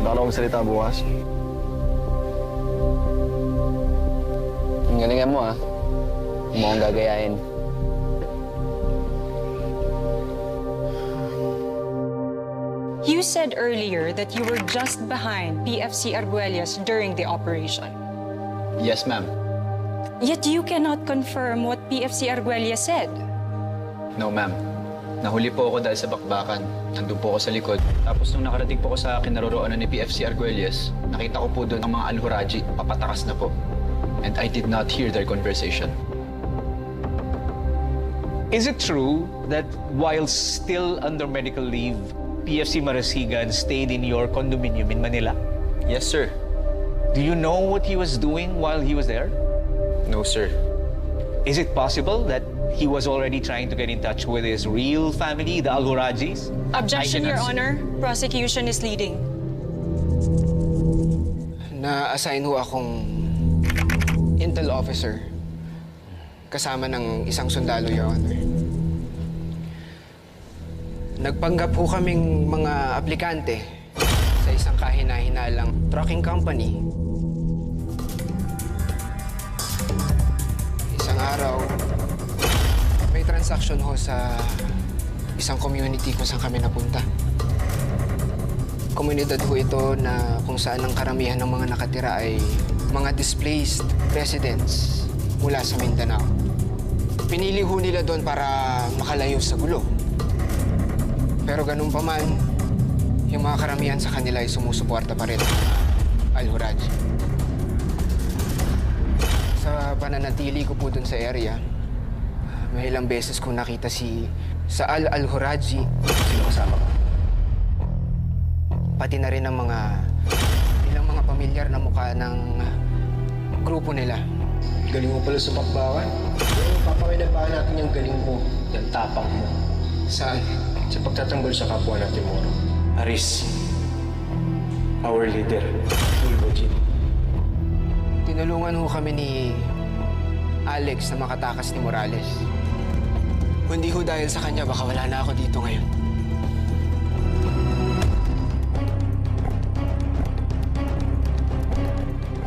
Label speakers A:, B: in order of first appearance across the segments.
A: Baka na magsalita bukas.
B: Ang galingan mo, ah. Huwag mo akong gagayahin.
C: You said earlier that you were just behind PFC Arguelles during the operation.
D: Yes, ma'am.
C: Yet you cannot confirm what PFC Arguelles said.
D: No, ma'am. Nahuli po ako dahil sa bakbakan. Nandun po ako sa likod. Tapos nung nakarating po ako sa kinaroroonan ni PFC Arguelles, nakita ko po doon ang mga Al-Huraji, papatakas na po. And I did not hear their conversation.
E: Is it true that while still under medical leave, PFC Marasigan stayed in your condominium in Manila?
D: Yes, sir.
E: Do you know what he was doing while he was there?
D: No, sir.
E: Is it possible that he was already trying to get in touch with his real family, the Al-Hurajis?
C: Objection, Your Honor. Prosecution is leading.
F: Na-assign ho akong intel officer kasama ng isang sundalo, Your Honor. Nagpanggap ho kaming mga aplikante sa isang kahina-hinalang trucking company. Isang araw, may transaction ho sa isang community kung saan kami napunta. Komunidad ho ito na kung saan ang karamihan ng mga nakatira ay mga displaced residents mula sa Mindanao. Pinili ho nila doon para makalayo sa gulo. Pero ganun pa man, yung mga karamihan sa kanila ay sumusuporta pa rin Al-Huraji. Sa pananatili ko po dun sa area, may ilang beses kong nakita si Saal Al-Huraji.
A: Sino kasama ka?
F: Pati na rin ang ilang mga pamilyar na mukha ng grupo nila.
G: Galing mo pala sa bakbakan. Pero papakinabahan natin yung galing mo, yung tapang mo.
F: Saan?
G: Sa pagtatanggol sa kapwa natin, Moro.
H: Aris, our leader, Tulbojin.
F: Tinulungan ho kami ni Alex na makatakas ni Morales. Kundi ho dahil sa kanya, baka wala na ako dito ngayon.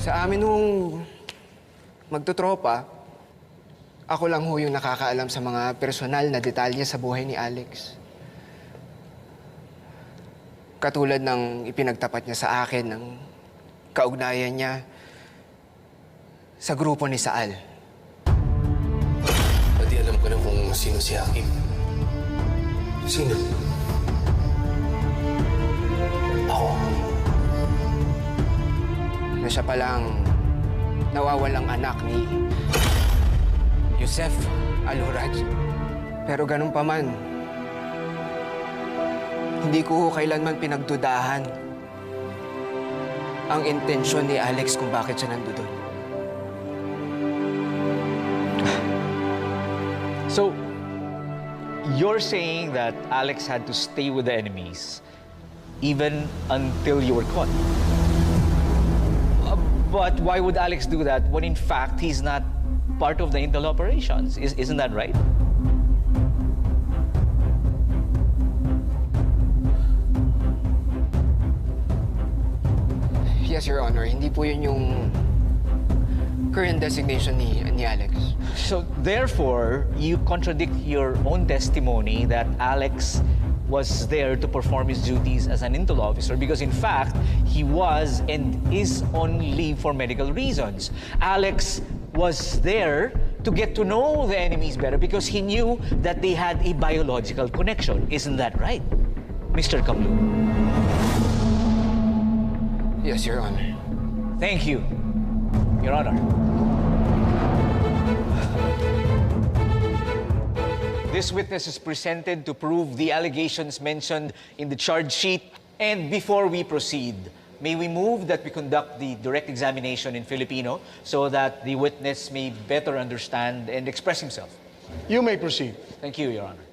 F: Sa amin hong magtutropa, ako lang ho yung nakakaalam sa mga personal na detalye sa buhay ni Alex. Katulad ng ipinagtapat niya sa akin ng kaugnayan niya sa grupo ni Saal.
H: Pati alam ko na kung sino si Hakim. Sino? Ako.
F: Na siya palang nawawalang anak ni Yusef Al-Huraji. Pero ganun pa man, hindi ko kailanman pinagdudahan ang intensyon ni Alex kung bakit siya nandoon.
E: So, you're saying that Alex had to stay with the enemies even until you were caught? But why would Alex do that when in fact he's not part of the intel operations? Isn't that right?
F: Yes, Your Honor. Hindi po yun yung current designation ni Alex.
E: So therefore, you contradict your own testimony that Alex was there to perform his duties as an intel officer because in fact, he was and is on leave for medical reasons. Alex was there to get to know the enemies better because he knew that they had a biological connection. Isn't that right, Mr. Kamlu?
F: Yes, Your Honor.
E: Thank you, Your Honor. This witness is presented to prove the allegations mentioned in the charge sheet. And before we proceed, may we move that we conduct the direct examination in Filipino so that the witness may better understand and express himself.
A: You may proceed.
E: Thank you, Your Honor.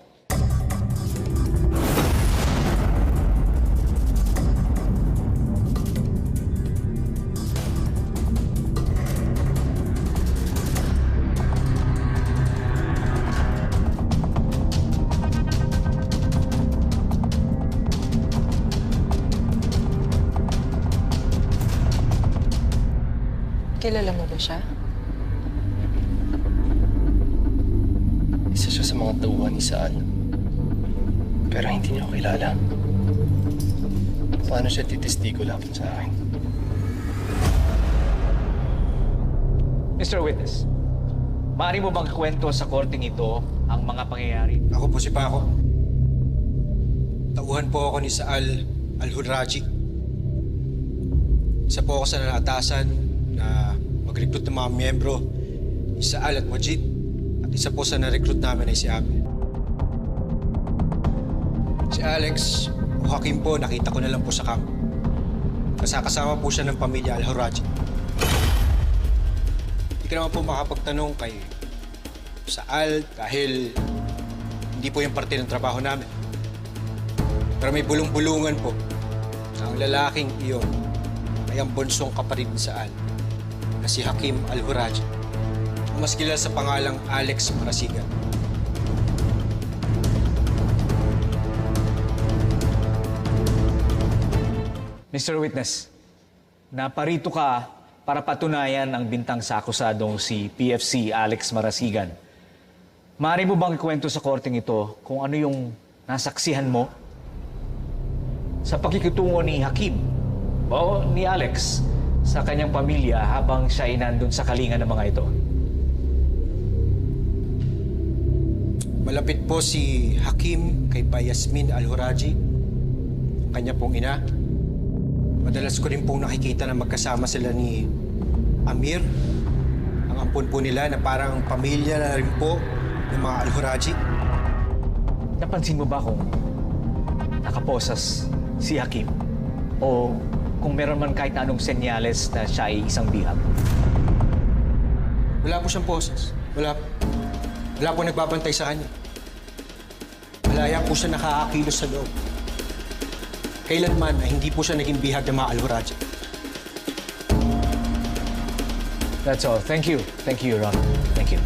I: Kilala mo ba siya?
H: Isa siya sa mga tauhan ni Saan. Pero hindi niya ako kilala. Paano siya titestigo laban sa akin?
E: Mr. Witness, maaari mo bang kwento sa korteng ito ang mga pangyayari?
G: Ako po si Paco. Tauhan po ako ni Saal Al-Hurraji. Isa po ako sa nalatasan na mag-recruit ng mga miyembro ni Saal at Majid. At isa po sa na-recruit namin ay si Abel. Si Alex o Hakim po, nakita ko na lang po sa camp. Kasama po siya ng pamilya Al-Hurraji. Hindi ka naman po makapagtanong kay Saal dahil hindi po yung parte ng trabaho namin. Pero may bulong-bulungan po na ang lalaking iyon ay ang bunsong kapatid ni Saal na si Hakim Al-Hurraji, ang mas kilala sa pangalang Alex Marasigan.
E: Mr. Witness, naparito ka para patunayan ang bintang sa akusadong si PFC Alex Marasigan. Maaari mo bang ikwento sa korteng ito kung ano yung nasaksihan mo sa pakikitungo ni Hakim o ni Alex sa kanyang pamilya habang siya ay nandun sa kalinga ng mga ito?
G: Malapit po si Hakim kay Yasmin Al-Hurraji, kanya pong ina. Madalas ko rin pong nakikita na magkasama sila ni Amir, ang ampon po nila na parang pamilya na rin po ng mga Al-Hurraji.
E: Napansin mo ba kung nakaposas si Hakim? O kung meron man kahit anong senyales na siya ay isang bihag?
G: Wala po siyang poses. Wala po nagbabantay sa kanya. Malaya po siya nakakakilos sa loob. Kailanman na hindi po siya naging bihag ng mga Al-Hurraji.
E: That's all. Thank you. Thank you, Your Honor. Thank you.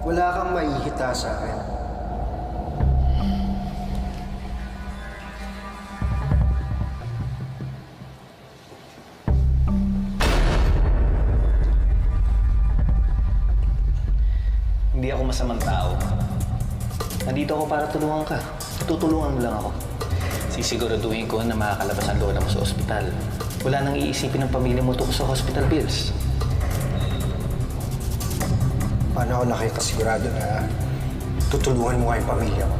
G: Wala kang maihita sa akin.
H: Hindi ako masamang tao. Nandito ako para tulungan ka. Tutulungan mo lang ako. Sisiguraduhin ko na makakalabas ang lola mo sa ospital. Wala nang iisipin ng pamilya mo tungkol sa hospital bills.
G: Paano ako nakikasigurado na tutulungan mo nga yung pamilya mo?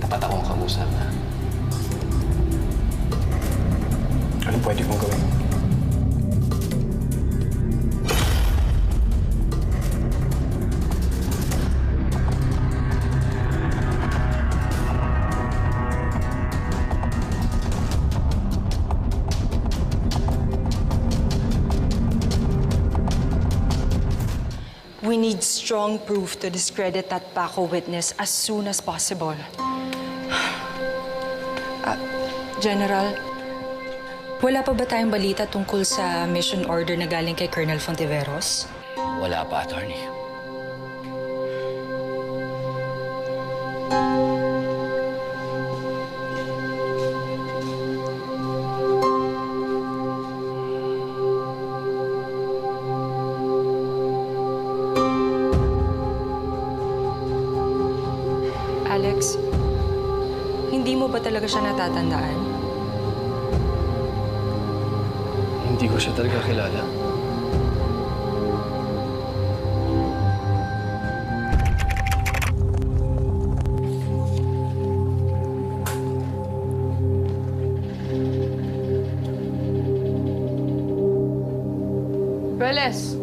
H: Tapat akong kausap na.
G: Ano pwede kong gawin?
C: We need strong proof to discredit that Paco witness as soon as possible. General, wala pa ba tayong balita tungkol sa mission order na galing kay Colonel Fontiveros?
H: Wala pa, Attorney.
C: Alex, hindi mo ba talaga siya natatandaan?
H: Hindi ko siya talaga kilala.
I: Rueles,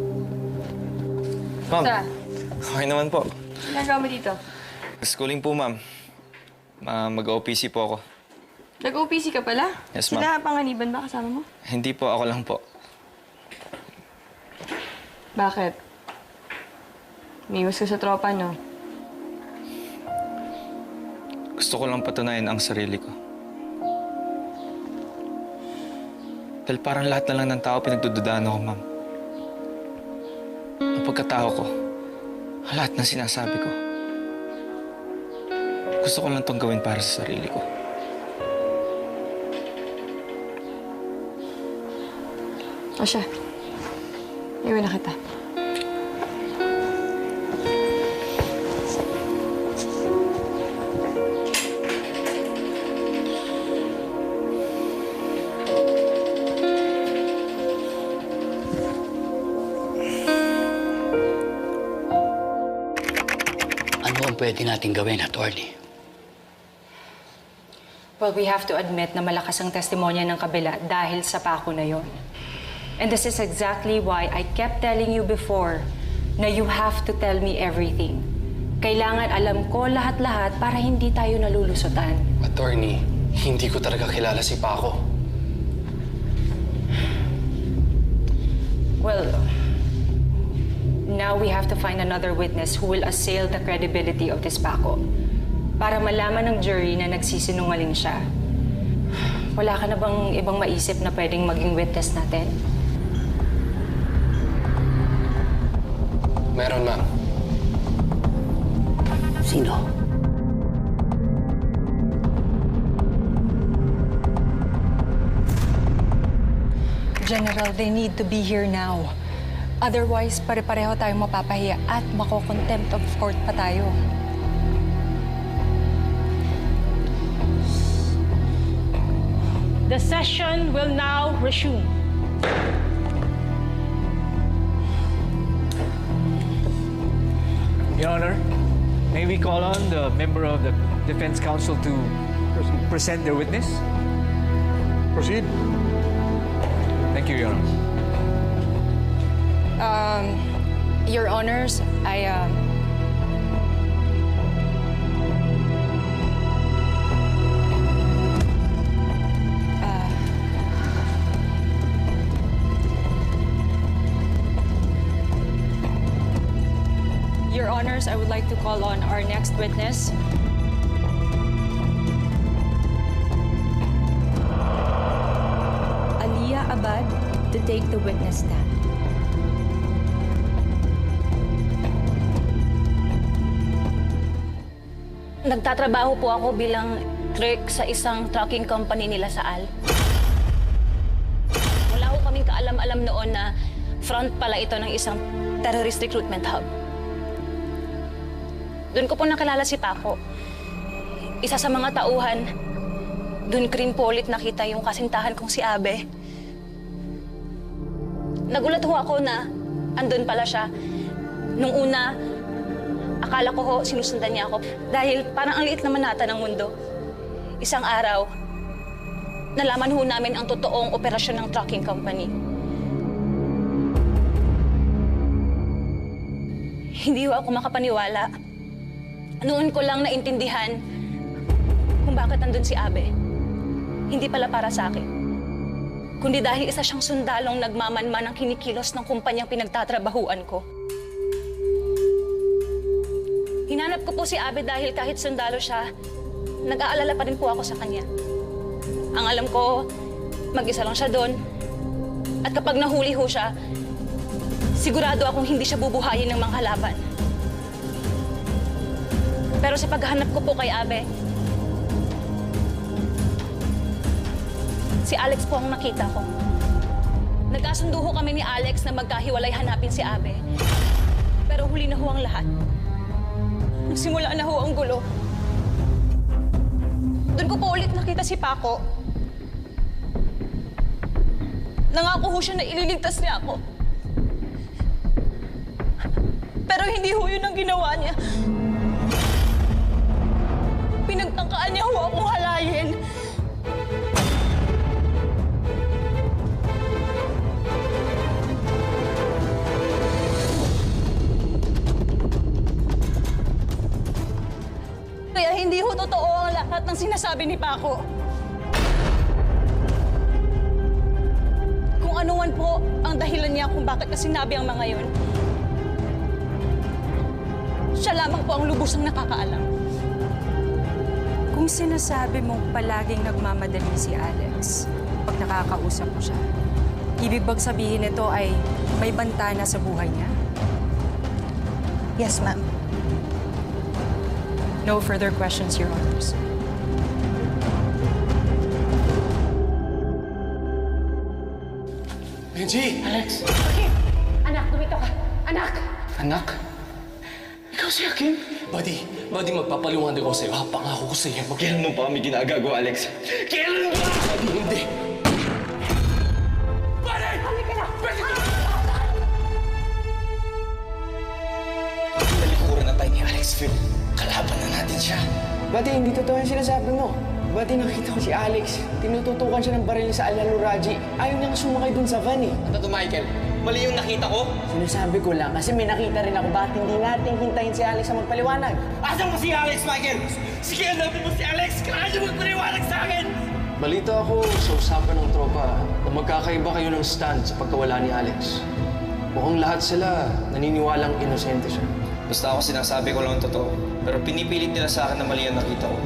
J: Ma'am,
I: Sa?
J: okay naman po.
I: ginagawa mo dito?
J: Schooling po, ma'am. Mag-OPC po ako.
I: Nag-OPC ka pala?
J: Yes, ma'am.
I: Sila panganiban ba kasama mo?
J: Hindi po, ako lang po.
I: Bakit? May iwas ka sa tropa, no?
J: Gusto ko lang patunayan ang sarili ko. Dahil parang lahat na lang ng tao pinagdududaan ako, ma'am. Ang pagkatao ko, ang lahat ng sinasabi ko. Gusto ko lang itong gawin para sa sarili ko.
I: O siya, iwan na kita.
K: Ano ang pwede natin gawin, attorney?
C: Well, we have to admit na malakas ang testimonya ng kabila dahil sa pako na yon. And this is exactly why I kept telling you before na you have to tell me everything. Kailangan alam ko lahat-lahat para hindi tayo nalulusutan.
K: Attorney, hindi ko talaga kilala si Paco.
C: Well, now we have to find another witness who will assail the credibility of this Paco para malaman ng jury na nagsisinungaling siya. Wala ka na bang ibang maisip na pwedeng maging witness natin?
K: Meron, ma'am. Sino?
C: General, they need to be here now. Otherwise, pare-pareho tayong mapapahiya at mako-contempt of court pa tayo.
L: The session will now resume.
E: Your Honor, may we call on the member of the defense counsel to present their witness?
A: Proceed.
E: Thank you, Your Honor.
C: Your Honors, Your Honors, I would like to call on our next witness. Aliyah Abad to take the witness stand.
L: Nagtatrabaho po ako bilang clerk sa isang trucking company nila sa Al. Wala ko kaming kaalam-alam noon na front pala ito ng isang terrorist recruitment hub. Doon ko po nakilala si Paco. Isa sa mga tauhan, doon ko rin po ulit nakita yung kasintahan kong si Abe. Nagulat ho ako na andun pala siya. Nung una, akala ko ho sinusundan niya ako dahil parang ang liit naman nata ng mundo. Isang araw, nalaman ho namin ang totoong operasyon ng trucking company. Hindi ho ako makapaniwala. Noon ko lang naintindihan kung bakit nandun si Abe. Hindi pala para sa akin, kundi dahil isa siyang sundalong nagmamanman ng kinikilos ng kumpanyang pinagtatrabahuan ko. Hinanap ko po si Abe dahil kahit sundalo siya, nag-aalala pa rin po ako sa kanya. Ang alam ko, mag-isa lang siya doon. At kapag nahuli ho siya, sigurado akong hindi siya bubuhayin ng mga halaban. Pero sa paghahanap ko po kay Abe, si Alex po ang nakita ko. Nagkasundo ho kami ni Alex na magkahiwalay hanapin si Abe. Pero huli na ho ang lahat. Nagsimula na ho ang gulo. Doon ko po ulit nakita si Paco. Nangako ho siya na ililigtas niya ako. Pero hindi ho yun ang ginawa niya. Pinagtangkaan niya ho akong halayin. Kaya hindi ho totoo ang lahat ng sinasabi ni Paco. Kung ano man po ang dahilan niya kung bakit na sinabi ang mga yun, siya lamang po ang lubusang nakakaalam.
C: Kung sinasabi mong palaging nagmamadali si Alex pag nakakausap mo siya, ibig bang sabihin nito ay may banta na sa buhay niya?
L: Yes, ma'am.
C: No further questions, Your Honors.
K: Benji! Alex!
I: Anak, dumito ka. Anak!
K: Anak? Ikaw si Hakim? Buddy, magpapaliwanag ako sa'yo. Pangako ko sa'yo.
J: Kailan mo pa kami ginagago, Alex?
K: Kailan ba? Buddy, hindi. Buddy!
I: Halika na!
K: Nalikuran na tayo ni Alex, Phil. Kalaban na natin siya.
F: Buddy, hindi totoo yung sinasabi mo. Buddy, nakita ko si Alex. Tinututukan siya ng baril sa Al-Luraji. Ayaw niyang sumakay dun sa van eh.
J: Ano to, Michael? Mali yung nakita ko?
F: Sinasabi ko lang kasi may nakita rin ako. Bakit hindi natin hintayin si Alex sa magpaliwanag?
J: Asan mo si Alex, Michael? Sige, hanapin mo si Alex! Kaya niyo magpaliwanag sa akin!
M: Balita ako sa usapan ng tropa na magkakaiba kayo ng stand sa pagkawala ni Alex. Mukhang lahat sila naniniwalang inosente siya.
J: Basta ako sinasabi ko lang ang totoo. Pero pinipilit nila sa akin na mali ang nakita ko.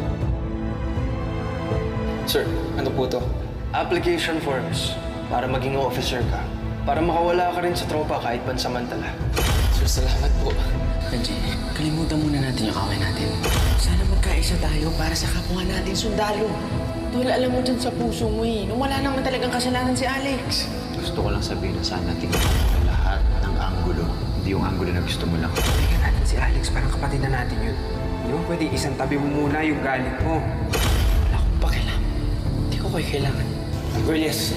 J: Sir, ano po to?
M: Application forms para maging officer ka. Para makawala ka rin sa tropa kahit pansamantala.
K: Sir, salamat po. Benji, kalimutan muna natin yung away natin.
F: Sana magkaisa tayo para sa kapwa natin sundalo. Tol, alam mo dyan sa puso mo eh. Nung wala naman talagang kasalanan si Alex.
D: Gusto ko lang sabihin na sana tingnan mo lahat ng anggulo. Hindi yung anggulo na gusto mo lang.
F: Tingnan natin si Alex, parang kapatid na natin yun. Di ba pwede isang tabi mo muna yung galit mo?
K: Wala akong pakialam. Hindi ko kayo kailangan. Well, yes.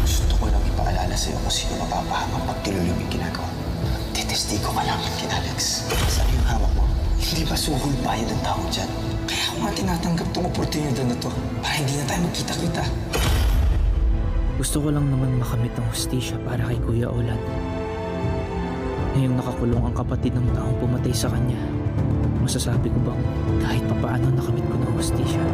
N: Gusto ko lang ipaalala sa'yo kung sino mapapahamak pag tinuloy yung ginagawa. Titestigo ka lang kay Alex. Saan yung hawak mo? Hindi ba suhol bayad ang tao dyan? Kaya ako nga tinatanggap tong oportunidad na to para hindi na tayo magkita-kita.
O: Gusto ko lang naman makamit ng hustisya para kay Kuya Olan. Ngayong nakakulong ang kapatid ng taong pumatay sa kanya, masasabi ko bang kahit papaano nakamit ko ng hustisya?